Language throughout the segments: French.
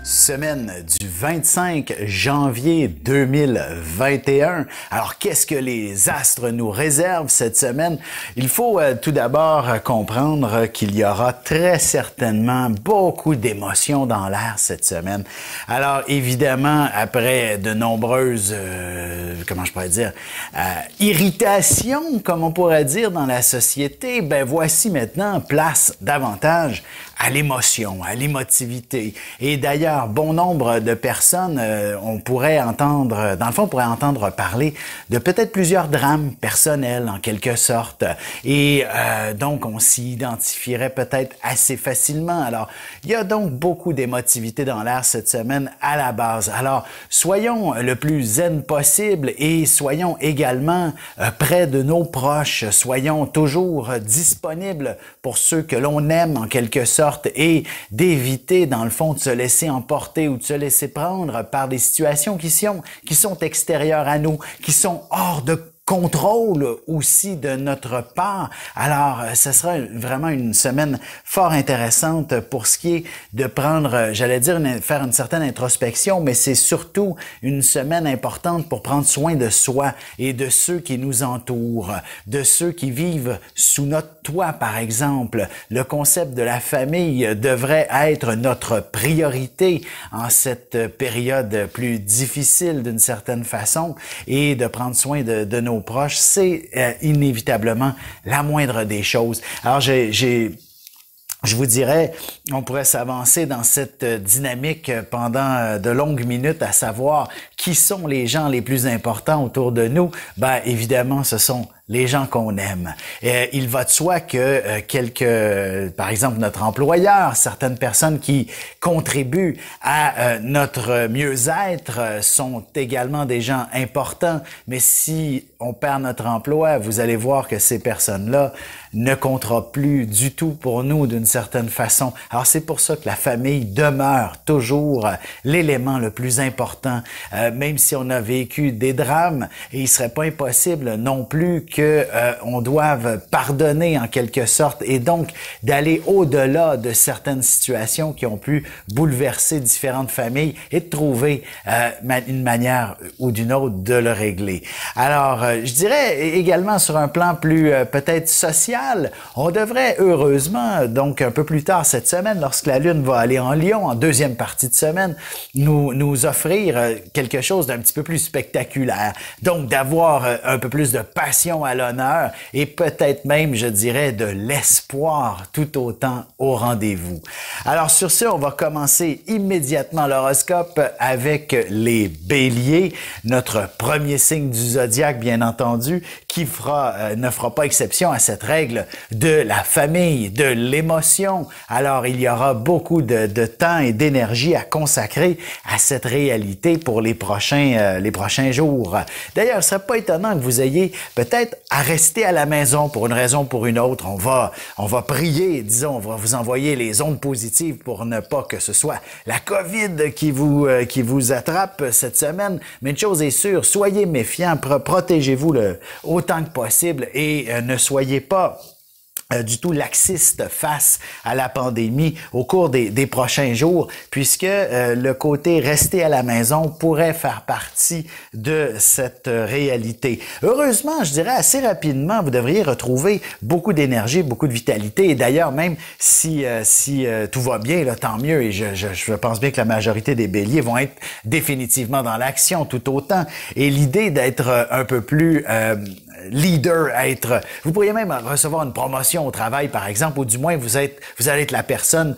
Semaine du 25 janvier 2021. Alors, qu'est-ce que les astres nous réservent cette semaine? Il faut tout d'abord comprendre qu'il y aura très certainement beaucoup d'émotions dans l'air cette semaine. Alors, évidemment, après de nombreuses, irritations, comme on pourrait dire dans la société, ben voici maintenant place davantage à l'émotion, à l'émotivité. Et d'ailleurs, bon nombre de personnes, on pourrait entendre parler de peut-être plusieurs drames personnels en quelque sorte. Et donc, on s'y identifierait peut-être assez facilement. Alors, il y a donc beaucoup d'émotivité dans l'air cette semaine à la base. Alors, soyons le plus zen possible et soyons également près de nos proches. Soyons toujours disponibles pour ceux que l'on aime en quelque sorte et d'éviter, dans le fond, de se laisser emporter ou de se laisser prendre par des situations qui sont extérieures à nous, qui sont hors de contrôle aussi de notre part. Alors, ce sera vraiment une semaine fort intéressante pour ce qui est de prendre, faire une certaine introspection, mais c'est surtout une semaine importante pour prendre soin de soi et de ceux qui nous entourent, de ceux qui vivent sous notre toit, par exemple. Le concept de la famille devrait être notre priorité en cette période plus difficile d'une certaine façon et de prendre soin de nos proches, c'est inévitablement la moindre des choses. Alors, je vous dirais, on pourrait s'avancer dans cette dynamique pendant de longues minutes, à savoir qui sont les gens les plus importants autour de nous. Ben, évidemment, ce sont les gens qu'on aime. Il va de soi que par exemple, notre employeur, certaines personnes qui contribuent à notre mieux-être sont également des gens importants. Mais si on perd notre emploi, vous allez voir que ces personnes-là ne compteront plus du tout pour nous d'une certaine façon. Alors, c'est pour ça que la famille demeure toujours l'élément le plus important, même si on a vécu des drames, et il serait pas impossible non plus que on doive pardonner en quelque sorte et donc d'aller au-delà de certaines situations qui ont pu bouleverser différentes familles et de trouver une manière ou d'une autre de le régler. Alors, je dirais également sur un plan plus peut-être social, on devrait heureusement, donc un peu plus tard cette semaine, lorsque la Lune va aller en Lion, en deuxième partie de semaine, nous offrir quelque chose d'un petit peu plus spectaculaire. Donc, d'avoir un peu plus de passion à l'honneur et peut-être même, je dirais, de l'espoir tout autant au rendez-vous. Alors, sur ce, on va commencer immédiatement l'horoscope avec les Béliers, notre premier signe du zodiaque, bien entendu, qui ne fera pas exception à cette règle de la famille, de l'émotion. Alors, il y aura beaucoup de temps et d'énergie à consacrer à cette réalité pour les prochains jours. D'ailleurs, ce serait pas étonnant que vous ayez peut-être à rester à la maison pour une raison ou pour une autre. On va prier, disons, on va vous envoyer les ondes positives pour ne pas que ce soit la COVID qui vous attrape cette semaine. Mais une chose est sûre, soyez méfiants, protégez-vous autant que possible et ne soyez pas du tout laxiste face à la pandémie au cours des prochains jours, puisque le côté rester à la maison pourrait faire partie de cette réalité. Heureusement, je dirais assez rapidement, vous devriez retrouver beaucoup d'énergie, beaucoup de vitalité, et d'ailleurs, même si tout va bien, là, tant mieux, et je pense bien que la majorité des béliers vont être définitivement dans l'action tout autant, et l'idée d'être un peu plus leader, vous pourriez même recevoir une promotion au travail, par exemple, ou du moins vous allez être la personne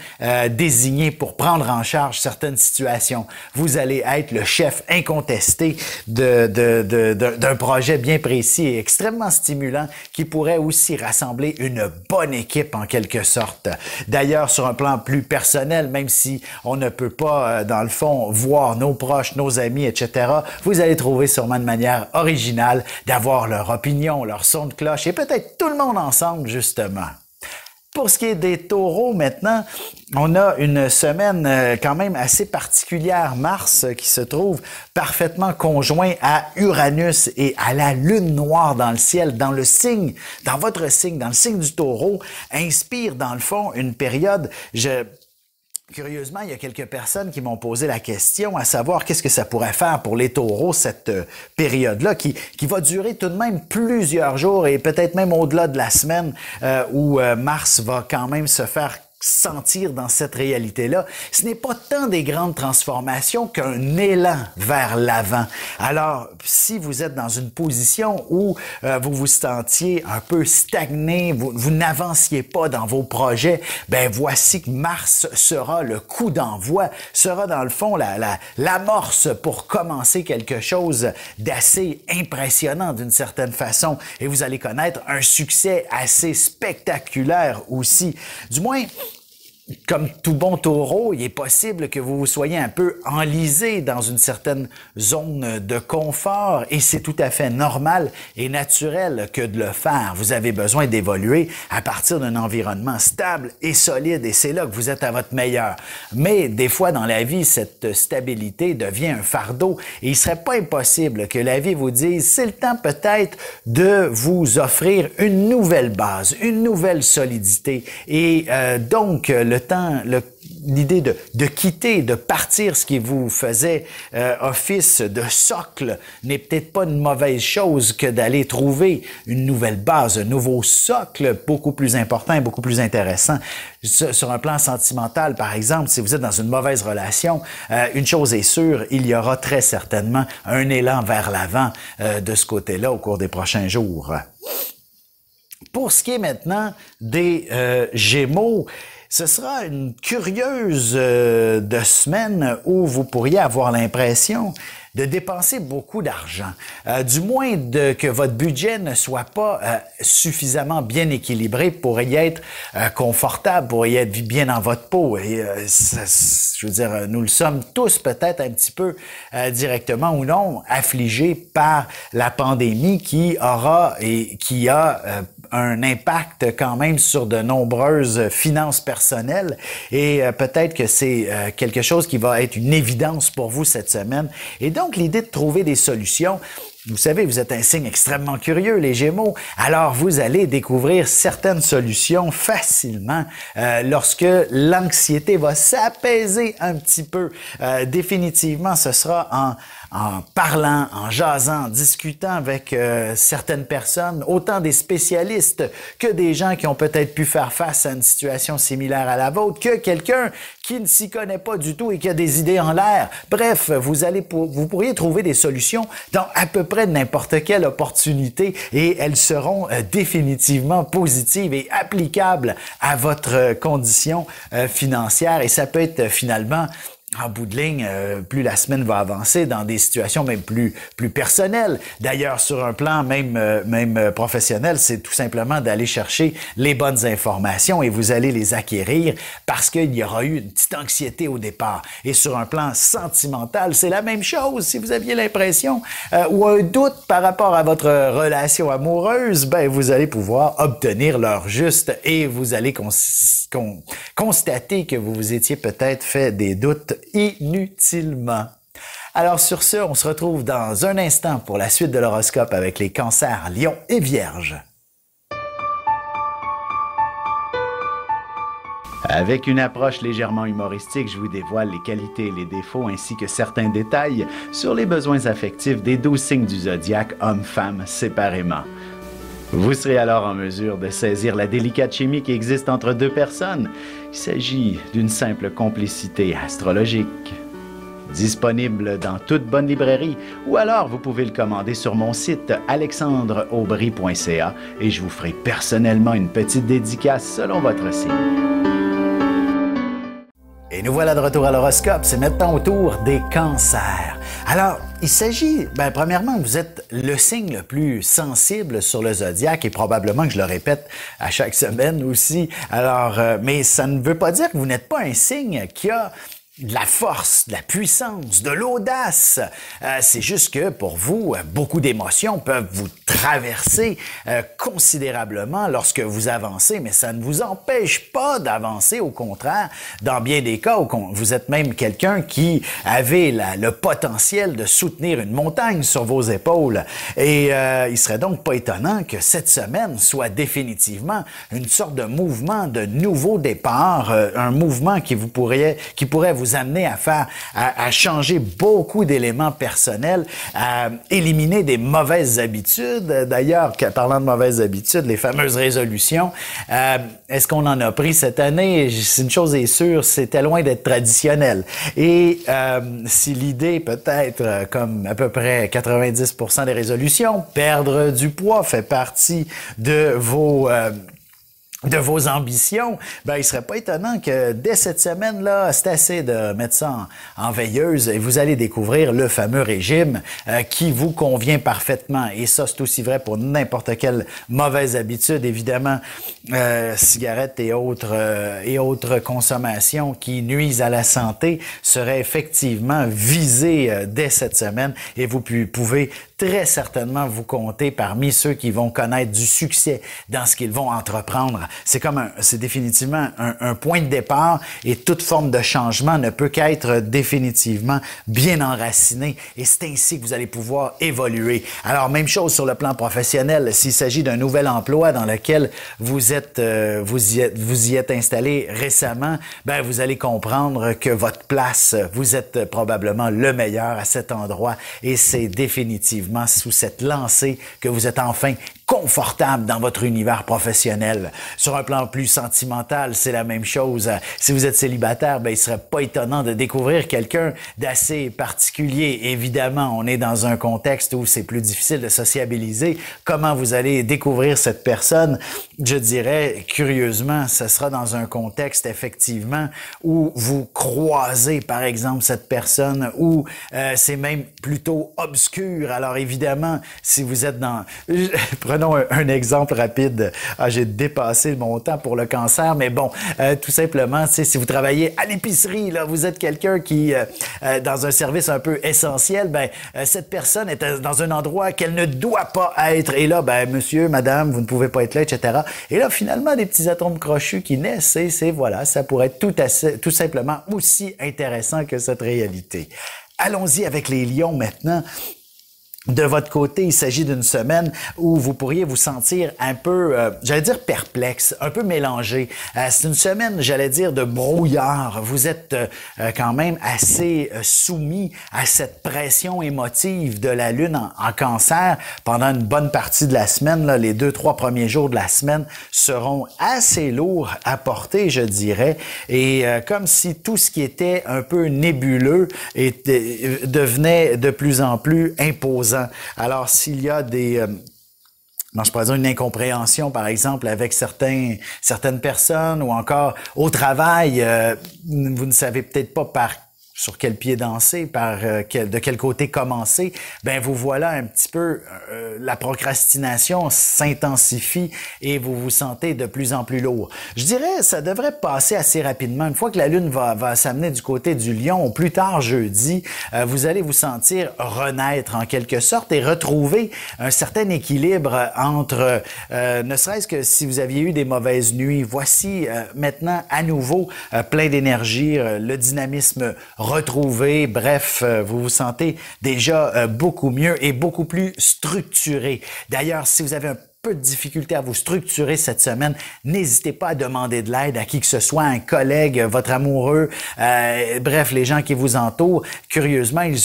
désignée pour prendre en charge certaines situations. Vous allez être le chef incontesté d'un projet bien précis et extrêmement stimulant qui pourrait aussi rassembler une bonne équipe en quelque sorte. D'ailleurs, sur un plan plus personnel, même si on ne peut pas, dans le fond, voir nos proches, nos amis, etc., vous allez trouver sûrement une manière originale d'avoir leur opinion, leur son de cloche et peut-être tout le monde ensemble, justement. Pour ce qui est des taureaux, maintenant, on a une semaine quand même assez particulière, Mars, qui se trouve parfaitement conjoint à Uranus et à la lune noire dans le ciel, dans votre signe, dans le signe du taureau, inspire dans le fond une période, Curieusement, il y a quelques personnes qui m'ont posé la question à savoir qu'est-ce que ça pourrait faire pour les taureaux cette période-là qui va durer tout de même plusieurs jours et peut-être même au-delà de la semaine où Mars va quand même se faire sentir dans cette réalité-là. Ce n'est pas tant des grandes transformations qu'un élan vers l'avant. Alors, si vous êtes dans une position où vous vous sentiez un peu stagné, vous n'avanciez pas dans vos projets, ben voici que Mars sera le coup d'envoi, sera dans le fond l'amorce pour commencer quelque chose d'assez impressionnant d'une certaine façon. Et vous allez connaître un succès assez spectaculaire aussi. Du moins, comme tout bon taureau, il est possible que vous soyez un peu enlisé dans une certaine zone de confort et c'est tout à fait normal et naturel que de le faire. Vous avez besoin d'évoluer à partir d'un environnement stable et solide et c'est là que vous êtes à votre meilleur. Mais des fois dans la vie, cette stabilité devient un fardeau et il serait pas impossible que la vie vous dise c'est le temps peut-être de vous offrir une nouvelle base, une nouvelle solidité et donc l'idée de quitter, de partir ce qui vous faisait office de socle n'est peut-être pas une mauvaise chose que d'aller trouver une nouvelle base, un nouveau socle beaucoup plus important et beaucoup plus intéressant. Sur un plan sentimental, par exemple, si vous êtes dans une mauvaise relation, une chose est sûre, il y aura très certainement un élan vers l'avant de ce côté-là au cours des prochains jours. Pour ce qui est maintenant des Gémeaux, ce sera une curieuse de semaine où vous pourriez avoir l'impression de dépenser beaucoup d'argent, du moins que votre budget ne soit pas suffisamment bien équilibré pour y être confortable, pour y être bien dans votre peau. Et je veux dire, nous le sommes tous peut-être un petit peu directement ou non affligés par la pandémie qui aura et qui a un impact quand même sur de nombreuses finances personnelles et peut-être que c'est quelque chose qui va être une évidence pour vous cette semaine. Et donc, l'idée de trouver des solutions, vous savez, vous êtes un signe extrêmement curieux, les Gémeaux, alors vous allez découvrir certaines solutions facilement lorsque l'anxiété va s'apaiser un petit peu. Définitivement, ce sera en parlant, en jasant, en discutant avec certaines personnes, autant des spécialistes que des gens qui ont peut-être pu faire face à une situation similaire à la vôtre, que quelqu'un qui ne s'y connaît pas du tout et qui a des idées en l'air. Bref, vous pourriez trouver des solutions dans à peu près n'importe quelle opportunité et elles seront définitivement positives et applicables à votre condition financière et ça peut être finalement en bout de ligne, plus la semaine va avancer dans des situations même plus personnelles. D'ailleurs, sur un plan même professionnel, c'est tout simplement d'aller chercher les bonnes informations et vous allez les acquérir parce qu'il y aura eu une petite anxiété au départ. Et sur un plan sentimental, c'est la même chose. Si vous aviez l'impression ou un doute par rapport à votre relation amoureuse, ben vous allez pouvoir obtenir l'heure juste et vous allez constater que vous vous étiez peut-être fait des doutes inutilement. Alors sur ce, on se retrouve dans un instant pour la suite de l'horoscope avec les cancers, lions et vierges. Avec une approche légèrement humoristique, je vous dévoile les qualités et les défauts ainsi que certains détails sur les besoins affectifs des 12 signes du zodiaque, hommes-femmes séparément. Vous serez alors en mesure de saisir la délicate chimie qui existe entre deux personnes. Il s'agit d'une simple complicité astrologique. Disponible dans toute bonne librairie ou alors vous pouvez le commander sur mon site alexandreaubry.ca et je vous ferai personnellement une petite dédicace selon votre signe. Et nous voilà de retour à l'horoscope, c'est maintenant au tour des cancers. Alors, il s'agit, premièrement, vous êtes le signe le plus sensible sur le zodiaque et probablement que je le répète à chaque semaine aussi. Alors, mais ça ne veut pas dire que vous n'êtes pas un signe qui a de la force, de la puissance, de l'audace. C'est juste que pour vous, beaucoup d'émotions peuvent vous traverser considérablement lorsque vous avancez, mais ça ne vous empêche pas d'avancer. Au contraire, dans bien des cas, vous êtes même quelqu'un qui avait le potentiel de soutenir une montagne sur vos épaules. Et il serait donc pas étonnant que cette semaine soit définitivement une sorte de mouvement de nouveau départ, un mouvement qui pourrait vous amener à changer beaucoup d'éléments personnels, à éliminer des mauvaises habitudes. D'ailleurs, parlant de mauvaises habitudes, les fameuses résolutions, est-ce qu'on en a pris cette année? Une chose est sûre, c'était loin d'être traditionnel. Et si l'idée peut-être, comme à peu près 90% des résolutions, perdre du poids fait partie de vos ambitions, ben il serait pas étonnant que dès cette semaine-là, c'est assez de mettre ça en veilleuse et vous allez découvrir le fameux régime qui vous convient parfaitement. Et ça, c'est aussi vrai pour n'importe quelle mauvaise habitude, évidemment, cigarettes et autres consommations qui nuisent à la santé seraient effectivement visées dès cette semaine et vous pouvez très certainement vous compter parmi ceux qui vont connaître du succès dans ce qu'ils vont entreprendre. C'est définitivement un point de départ et toute forme de changement ne peut qu'être définitivement bien enraciné et c'est ainsi que vous allez pouvoir évoluer. Alors, même chose sur le plan professionnel. S'il s'agit d'un nouvel emploi dans lequel vous y êtes installé récemment, ben vous allez comprendre que votre place, vous êtes probablement le meilleur à cet endroit et c'est définitivement sous cette lancée que vous êtes enfin confortable dans votre univers professionnel. Sur un plan plus sentimental, c'est la même chose. Si vous êtes célibataire, ben il serait pas étonnant de découvrir quelqu'un d'assez particulier. Évidemment, on est dans un contexte où c'est plus difficile de sociabiliser. Comment vous allez découvrir cette personne? Je dirais, curieusement, ce sera dans un contexte, effectivement, où vous croisez, par exemple, cette personne, où c'est même plutôt obscur. Alors, évidemment, si vous êtes dans... Prenons un exemple rapide. J'ai dépassé mon temps pour le cancer, mais bon, tout simplement, si vous travaillez à l'épicerie, là, vous êtes quelqu'un qui, dans un service un peu essentiel, ben cette personne est dans un endroit qu'elle ne doit pas être. Et là, ben monsieur, madame, vous ne pouvez pas être là, etc. Et là, finalement, des petits atomes crochus qui naissent, voilà, ça pourrait être tout simplement aussi intéressant que cette réalité. Allons-y avec les lions maintenant. De votre côté, il s'agit d'une semaine où vous pourriez vous sentir un peu, j'allais dire perplexe, un peu mélangé. C'est une semaine, j'allais dire, de brouillard. Vous êtes quand même assez soumis à cette pression émotive de la Lune en Cancer pendant une bonne partie de la semaine. Là, les 2-3 premiers jours de la semaine seront assez lourds à porter, je dirais. Et comme si tout ce qui était un peu nébuleux devenait de plus en plus imposant. Alors, s'il y a je pourrais dire une incompréhension, par exemple, avec certaines personnes ou encore au travail, vous ne savez peut-être pas sur quel pied danser, de quel côté commencer, ben vous voilà un petit peu, la procrastination s'intensifie et vous vous sentez de plus en plus lourd. Je dirais, ça devrait passer assez rapidement. Une fois que la Lune va s'amener du côté du Lion, au plus tard jeudi, vous allez vous sentir renaître en quelque sorte et retrouver un certain équilibre entre, ne serait-ce que si vous aviez eu des mauvaises nuits, voici maintenant à nouveau plein d'énergie, le dynamisme retrouvé, bref, vous vous sentez déjà beaucoup mieux et beaucoup plus structuré. D'ailleurs, si vous avez un peu de difficulté à vous structurer cette semaine, n'hésitez pas à demander de l'aide à qui que ce soit, un collègue, votre amoureux, bref, les gens qui vous entourent. Curieusement, ils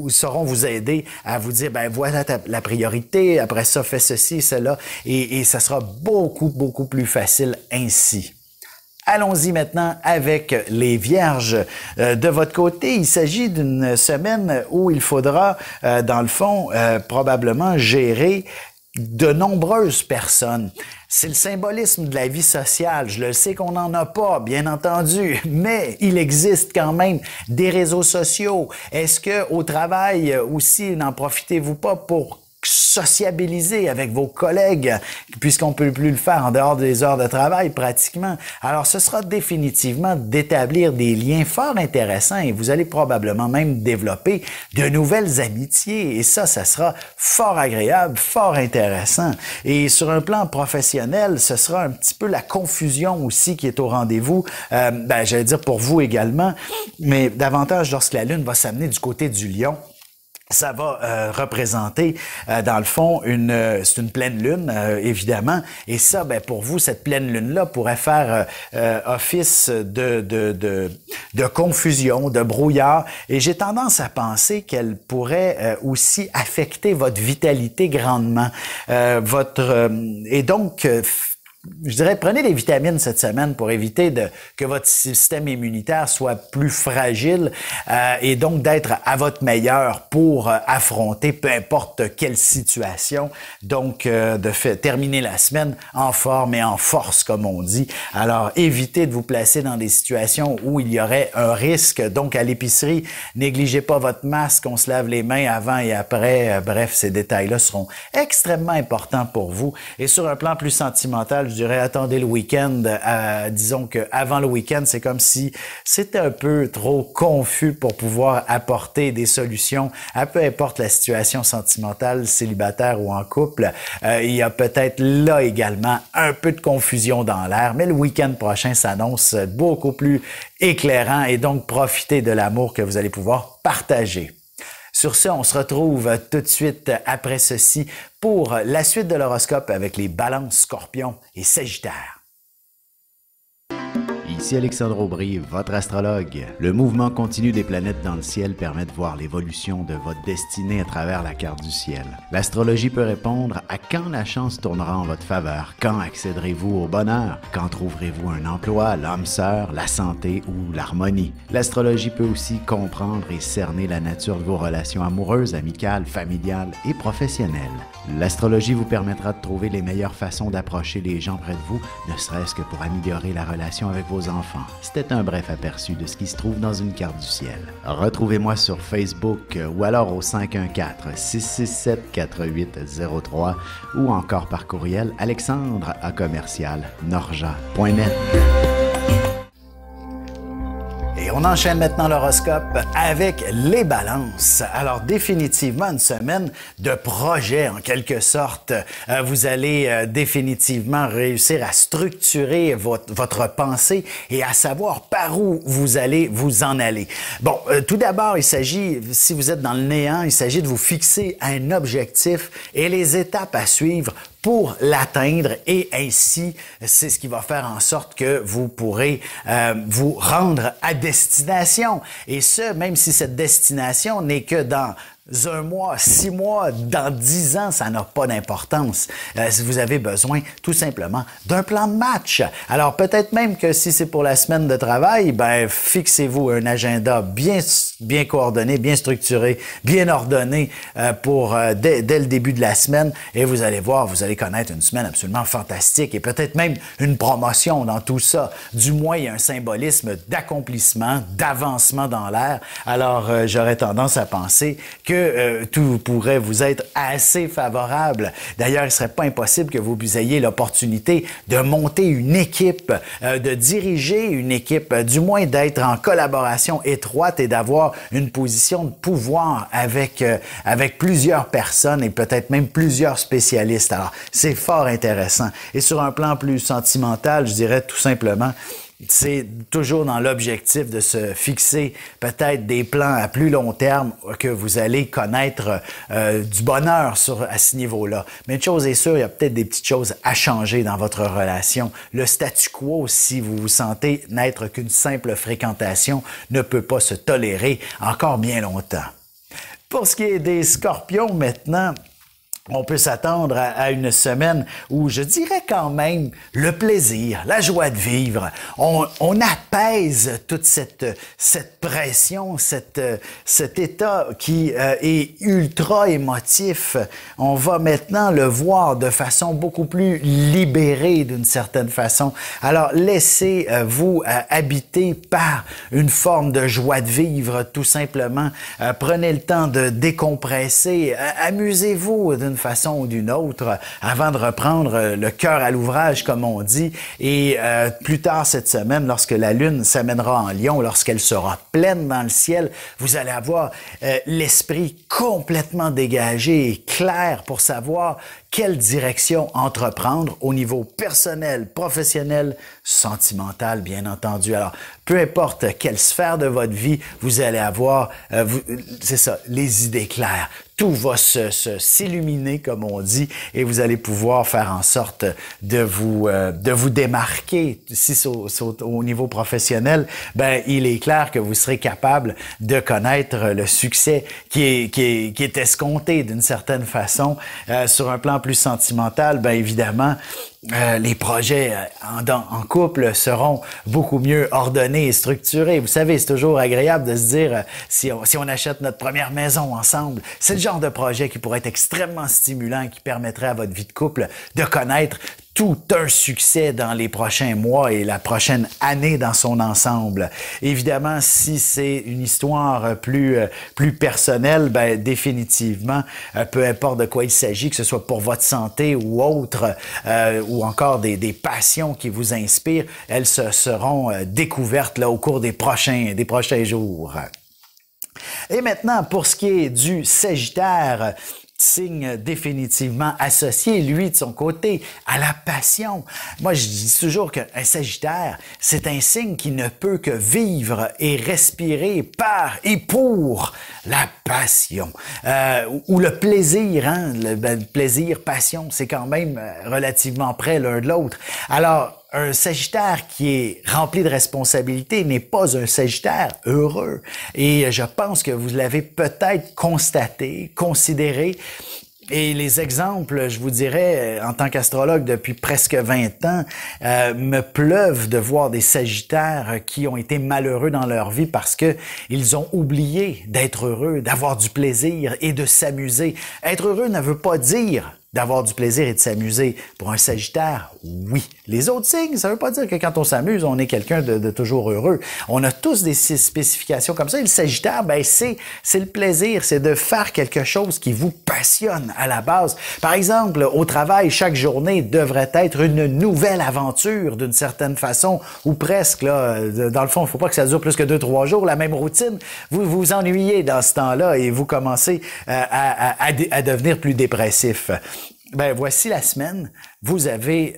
sauront vous aider à vous dire, ben voilà la priorité, après ça, fais ceci, cela, et ça sera beaucoup, beaucoup plus facile ainsi. Allons-y maintenant avec les Vierges. De votre côté, il s'agit d'une semaine où il faudra, dans le fond, probablement gérer de nombreuses personnes. C'est le symbolisme de la vie sociale. Je le sais qu'on n'en a pas, bien entendu, mais il existe quand même des réseaux sociaux. Est-ce que au travail aussi, n'en profitez-vous pas pour sociabiliser avec vos collègues, puisqu'on peut plus le faire en dehors des heures de travail pratiquement. Alors, ce sera définitivement d'établir des liens fort intéressants et vous allez probablement même développer de nouvelles amitiés et ça sera fort agréable, fort intéressant. Et sur un plan professionnel, ce sera un petit peu la confusion aussi qui est au rendez-vous, j'allais dire pour vous également, mais davantage lorsque la Lune va s'amener du côté du Lion. Ça va représenter, dans le fond, c'est une pleine lune, évidemment. Et ça, pour vous, cette pleine lune-là pourrait faire office de confusion, de brouillard. Et j'ai tendance à penser qu'elle pourrait aussi affecter votre vitalité grandement. Et donc, je dirais, prenez des vitamines cette semaine pour éviter que votre système immunitaire soit plus fragile et donc d'être à votre meilleur pour affronter peu importe quelle situation. Donc, terminer la semaine en forme et en force, comme on dit. Alors, évitez de vous placer dans des situations où il y aurait un risque. Donc, à l'épicerie, négligez pas votre masque, on se lave les mains avant et après. Bref, ces détails-là seront extrêmement importants pour vous. Et sur un plan plus sentimental, je dirais, attendez le week-end. Disons qu'avant le week-end, c'est comme si c'était un peu trop confus pour pouvoir apporter des solutions à peu importe la situation sentimentale, célibataire ou en couple. Il y a peut-être là également un peu de confusion dans l'air, mais le week-end prochain s'annonce beaucoup plus éclairant et donc profitez de l'amour que vous allez pouvoir partager. Sur ce, on se retrouve tout de suite après ceci pour la suite de l'horoscope avec les balances, scorpions et sagittaires. Ici Alexandre Aubry, votre astrologue. Le mouvement continu des planètes dans le ciel permet de voir l'évolution de votre destinée à travers la carte du ciel. L'astrologie peut répondre à quand la chance tournera en votre faveur, quand accéderez-vous au bonheur, quand trouverez-vous un emploi, l'âme sœur, la santé ou l'harmonie. L'astrologie peut aussi comprendre et cerner la nature de vos relations amoureuses, amicales, familiales et professionnelles. L'astrologie vous permettra de trouver les meilleures façons d'approcher les gens près de vous, ne serait-ce que pour améliorer la relation avec vos enfants. C'était un bref aperçu de ce qui se trouve dans une carte du ciel. Retrouvez-moi sur Facebook ou alors au 514-667-4803 ou encore par courriel alexandre@norja.net. On enchaîne maintenant l'horoscope avec les balances. Alors, définitivement, une semaine de projet, en quelque sorte. Vous allez définitivement réussir à structurer votre pensée et à savoir par où vous allez vous en aller. Bon, tout d'abord, il s'agit, si vous êtes dans le néant, il s'agit de vous fixer un objectif et les étapes à suivre pour l'atteindre et ainsi, c'est ce qui va faire en sorte que vous pourrez vous rendre à destination. Et ce, même si cette destination n'est que dans 1 mois, 6 mois, dans 10 ans, ça n'a pas d'importance. Si vous avez besoin tout simplement d'un plan de match. Alors peut-être même que si c'est pour la semaine de travail, fixez-vous un agenda bien coordonné, bien structuré, bien ordonné dès le début de la semaine et vous allez voir, vous allez connaître une semaine absolument fantastique et peut-être même une promotion dans tout ça. Du moins, il y a un symbolisme d'accomplissement, d'avancement dans l'air. Alors j'aurais tendance à penser que tout pourrait vous être assez favorable. D'ailleurs, il ne serait pas impossible que vous ayez l'opportunité de monter une équipe, de diriger une équipe, du moins d'être en collaboration étroite et d'avoir une position de pouvoir avec plusieurs personnes et peut-être même plusieurs spécialistes. Alors, c'est fort intéressant. Et sur un plan plus sentimental, je dirais tout simplement, c'est toujours dans l'objectif de se fixer peut-être des plans à plus long terme que vous allez connaître du bonheur à ce niveau-là. Mais une chose est sûre, il y a peut-être des petites choses à changer dans votre relation. Le statu quo, si vous vous sentez n'être qu'une simple fréquentation, ne peut pas se tolérer encore bien longtemps. Pour ce qui est des scorpions maintenant, on peut s'attendre à une semaine où je dirais quand même le plaisir, la joie de vivre. On apaise toute cette pression, cet état qui est ultra émotif. On va maintenant le voir de façon beaucoup plus libérée d'une certaine façon. Alors laissez-vous habiter par une forme de joie de vivre tout simplement. Prenez le temps de décompresser. Amusez-vous d'une d'une façon ou d'une autre avant de reprendre le cœur à l'ouvrage, comme on dit. Et plus tard cette semaine, lorsque la Lune s'amènera en Lion, lorsqu'elle sera pleine dans le ciel, vous allez avoir l'esprit complètement dégagé et clair pour savoir quelle direction entreprendre au niveau personnel, professionnel, sentimental, bien entendu. Alors, peu importe quelle sphère de votre vie, vous allez avoir, c'est ça, les idées claires. Tout va s'illuminer, comme on dit, et vous allez pouvoir faire en sorte de vous démarquer. Si c'est au niveau professionnel, ben il est clair que vous serez capable de connaître le succès qui est escompté d'une certaine façon. Sur un plan plus sentimental, ben évidemment, les projets en couple seront beaucoup mieux ordonnés et structurés. Vous savez, c'est toujours agréable de se dire, si on achète notre première maison ensemble, c'est le genre de projet qui pourrait être extrêmement stimulant, qui permettrait à votre vie de couple de connaître tout un succès dans les prochains mois et la prochaine année dans son ensemble. Évidemment, si c'est une histoire plus personnelle, ben définitivement, peu importe de quoi il s'agit, que ce soit pour votre santé ou autre, ou encore des passions qui vous inspirent, elles se seront découvertes là au cours des prochains jours. Et maintenant, pour ce qui est du Sagittaire, signe définitivement associé, lui, de son côté, à la passion. Moi, je dis toujours qu'un Sagittaire, c'est un signe qui ne peut que vivre et respirer par et pour la passion. Ou le plaisir, hein? Le plaisir, passion, c'est quand même relativement près l'un de l'autre. Alors, un Sagittaire qui est rempli de responsabilités n'est pas un Sagittaire heureux. Et je pense que vous l'avez peut-être constaté, considéré. Et les exemples, je vous dirais, en tant qu'astrologue depuis presque 20 ans, me pleuvent de voir des Sagittaires qui ont été malheureux dans leur vie parce que ils ont oublié d'être heureux, d'avoir du plaisir et de s'amuser. Être heureux ne veut pas dire d'avoir du plaisir et de s'amuser. Pour un Sagittaire, oui. Les autres signes, ça veut pas dire que quand on s'amuse, on est quelqu'un de toujours heureux. On a tous des spécifications comme ça. Et le Sagittaire, ben c'est le plaisir, c'est de faire quelque chose qui vous passionne à la base. Par exemple, au travail, chaque journée devrait être une nouvelle aventure d'une certaine façon, ou presque. Là, dans le fond, il faut pas que ça dure plus que 2-3 jours, la même routine. Vous vous ennuyez dans ce temps-là et vous commencez à devenir plus dépressif. Ben, voici la semaine, vous avez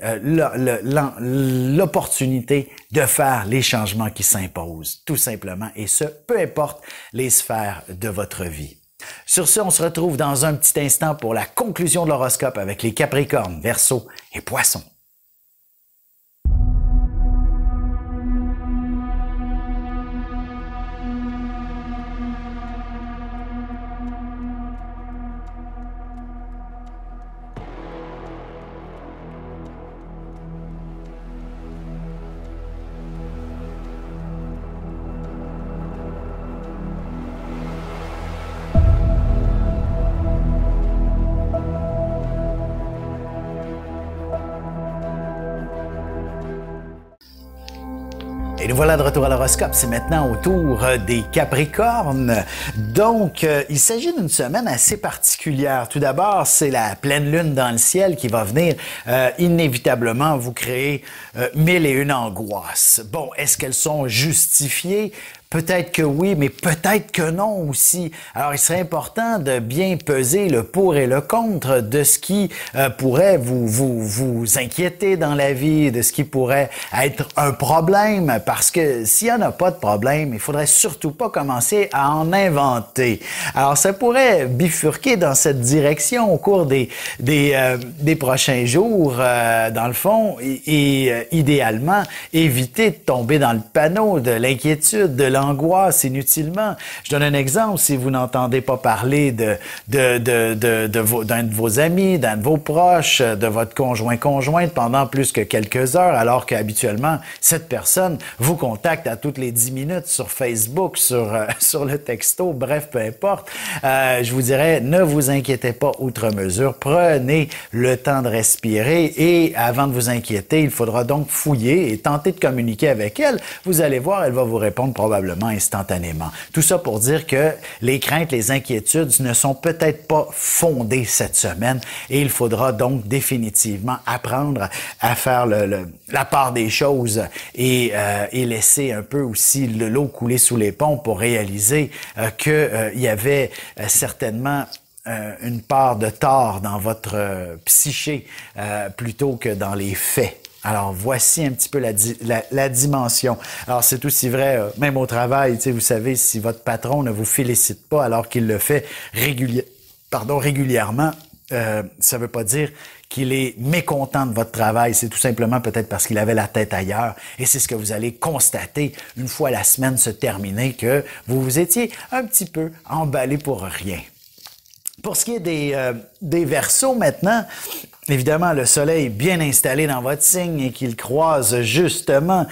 l'opportunité de faire les changements qui s'imposent, tout simplement, et ce, peu importe les sphères de votre vie. Sur ce, on se retrouve dans un petit instant pour la conclusion de l'horoscope avec les Capricornes, Verseaux et Poissons. Et nous voilà de retour à l'horoscope. C'est maintenant au tour des Capricornes. Donc, il s'agit d'une semaine assez particulière. Tout d'abord, c'est la pleine lune dans le ciel qui va venir inévitablement vous créer 1001 angoisses. Bon, est-ce qu'elles sont justifiées? Peut-être que oui, mais peut-être que non aussi. Alors, il serait important de bien peser le pour et le contre de ce qui pourrait vous inquiéter dans la vie, de ce qui pourrait être un problème, parce que s'il n'y en a pas de problème, il faudrait surtout pas commencer à en inventer. Alors, ça pourrait bifurquer dans cette direction au cours des prochains jours, dans le fond, et idéalement, éviter de tomber dans le panneau de l'inquiétude, de l'angoisse inutilement. Je donne un exemple. Si vous n'entendez pas parler d'un de vos amis, d'un de vos proches, de votre conjointe pendant plus que quelques heures, alors qu'habituellement, cette personne vous contacte à toutes les 10 minutes sur Facebook, sur le texto, bref, peu importe, je vous dirais, ne vous inquiétez pas outre mesure. Prenez le temps de respirer et avant de vous inquiéter, il faudra donc fouiller et tenter de communiquer avec elle. Vous allez voir, elle va vous répondre probablement probablement instantanément. Tout ça pour dire que les craintes, les inquiétudes ne sont peut-être pas fondées cette semaine et il faudra donc définitivement apprendre à faire la part des choses et laisser un peu aussi l'eau couler sous les ponts pour réaliser qu'il y avait certainement une part de tort dans votre psyché plutôt que dans les faits. Alors, voici un petit peu la dimension. Alors, c'est aussi vrai, même au travail, vous savez, si votre patron ne vous félicite pas alors qu'il le fait régulièrement, ça veut pas dire qu'il est mécontent de votre travail. C'est tout simplement peut-être parce qu'il avait la tête ailleurs. Et c'est ce que vous allez constater une fois la semaine se terminer, que vous vous étiez un petit peu emballé pour rien. Pour ce qui est des Verseaux maintenant, évidemment, le soleil bien installé dans votre signe et qu'il croise justement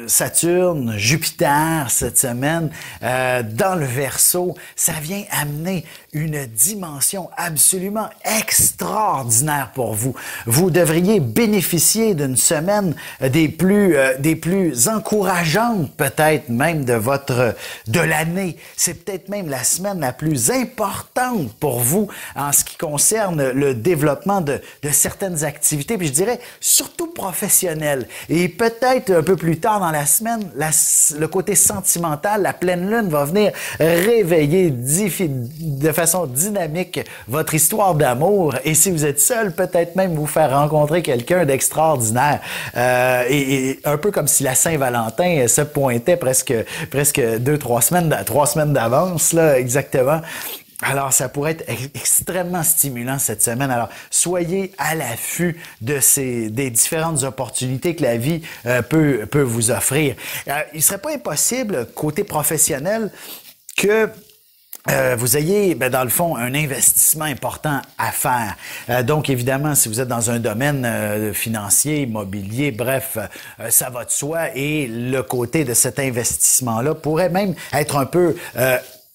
Saturne, Jupiter cette semaine dans le Verseau, ça vient amener une dimension absolument extraordinaire pour vous. Vous devriez bénéficier d'une semaine des plus encourageantes peut-être même de l'année. C'est peut-être même la semaine la plus importante pour vous en ce qui concerne le développement de certaines activités, puis je dirais surtout professionnelles. Et peut-être un peu plus tard dans la semaine, le côté sentimental, la pleine lune va venir réveiller de façon dynamique votre histoire d'amour. Et si vous êtes seul, peut-être même vous faire rencontrer quelqu'un d'extraordinaire. Et un peu comme si la Saint-Valentin se pointait presque 3 semaines d'avance, là, exactement. Alors, ça pourrait être extrêmement stimulant cette semaine. Alors, soyez à l'affût des différentes opportunités que la vie peut vous offrir. Il ne serait pas impossible, côté professionnel, que vous ayez, dans le fond, un investissement important à faire. Donc, évidemment, si vous êtes dans un domaine financier, immobilier, bref, ça va de soi. Et le côté de cet investissement-là pourrait même être un peu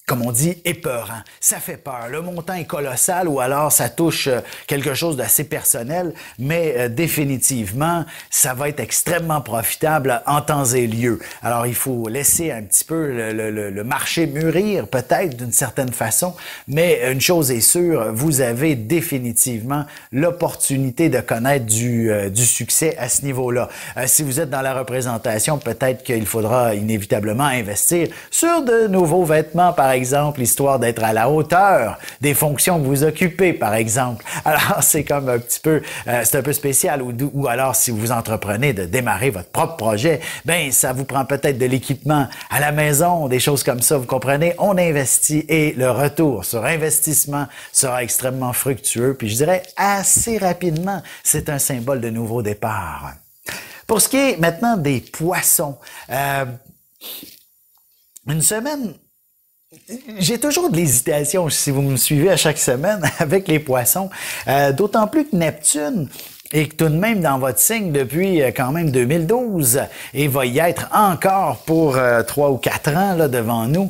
comme on dit, épeurant. Ça fait peur. Le montant est colossal ou alors ça touche quelque chose d'assez personnel, mais définitivement, ça va être extrêmement profitable en temps et lieu. Alors, il faut laisser un petit peu le marché mûrir, peut-être d'une certaine façon, mais une chose est sûre, vous avez définitivement l'opportunité de connaître du succès à ce niveau-là. Si vous êtes dans la représentation, peut-être qu'il faudra inévitablement investir sur de nouveaux vêtements, par exemple, histoire d'être à la hauteur des fonctions que vous occupez, par exemple. Alors, c'est comme un petit peu, c'est un peu spécial. Ou alors, si vous entreprenez de démarrer votre propre projet, ben ça vous prend peut-être de l'équipement à la maison, des choses comme ça, vous comprenez? On investit et le retour sur investissement sera extrêmement fructueux. Puis je dirais assez rapidement, c'est un symbole de nouveau départ. Pour ce qui est maintenant des poissons, une semaine... J'ai toujours de l'hésitation, si vous me suivez à chaque semaine, avec les poissons, d'autant plus que Neptune est tout de même dans votre signe depuis quand même 2012 et va y être encore pour 3 ou 4 ans là, devant nous.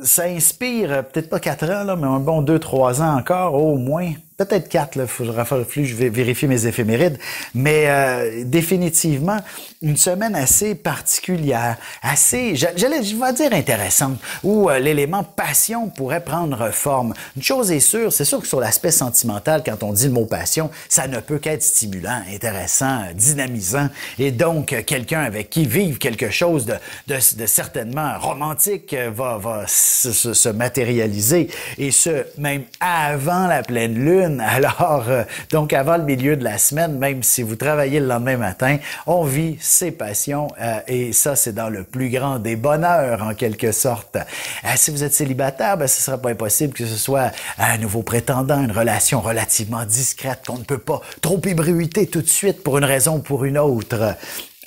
Ça inspire, peut-être pas 4 ans, là, mais un bon 2-3 ans encore au moins. Peut-être 4, là, faudra plus, je vais vérifier mes éphémérides, mais définitivement, une semaine assez particulière, assez, je vais dire intéressante, où l'élément passion pourrait prendre forme. Une chose est sûre, c'est sûr que sur l'aspect sentimental, quand on dit le mot passion, ça ne peut qu'être stimulant, intéressant, dynamisant, et donc quelqu'un avec qui vivre quelque chose de certainement romantique va se matérialiser, et ce, même avant la pleine lune. Alors, donc avant le milieu de la semaine, même si vous travaillez le lendemain matin, on vit ses passions et ça, c'est dans le plus grand des bonheurs, en quelque sorte. Si vous êtes célibataire, ce ne sera pas impossible que ce soit un nouveau prétendant, une relation relativement discrète qu'on ne peut pas trop ébruiter tout de suite pour une raison ou pour une autre.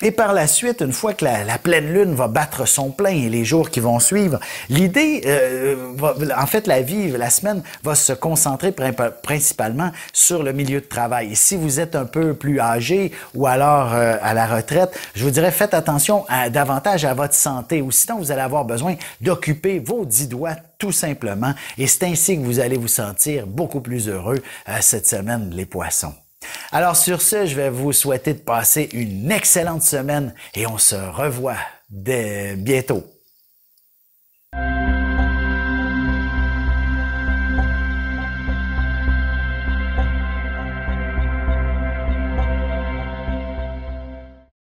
Et par la suite, une fois que la pleine lune va battre son plein et les jours qui vont suivre, l'idée, en fait, la semaine va se concentrer principalement sur le milieu de travail. Et si vous êtes un peu plus âgé ou alors à la retraite, je vous dirais, faites attention davantage à votre santé. Ou sinon, vous allez avoir besoin d'occuper vos 10 doigts tout simplement. Et c'est ainsi que vous allez vous sentir beaucoup plus heureux cette semaine, les poissons. Alors sur ce, je vais vous souhaiter de passer une excellente semaine et on se revoit dès bientôt.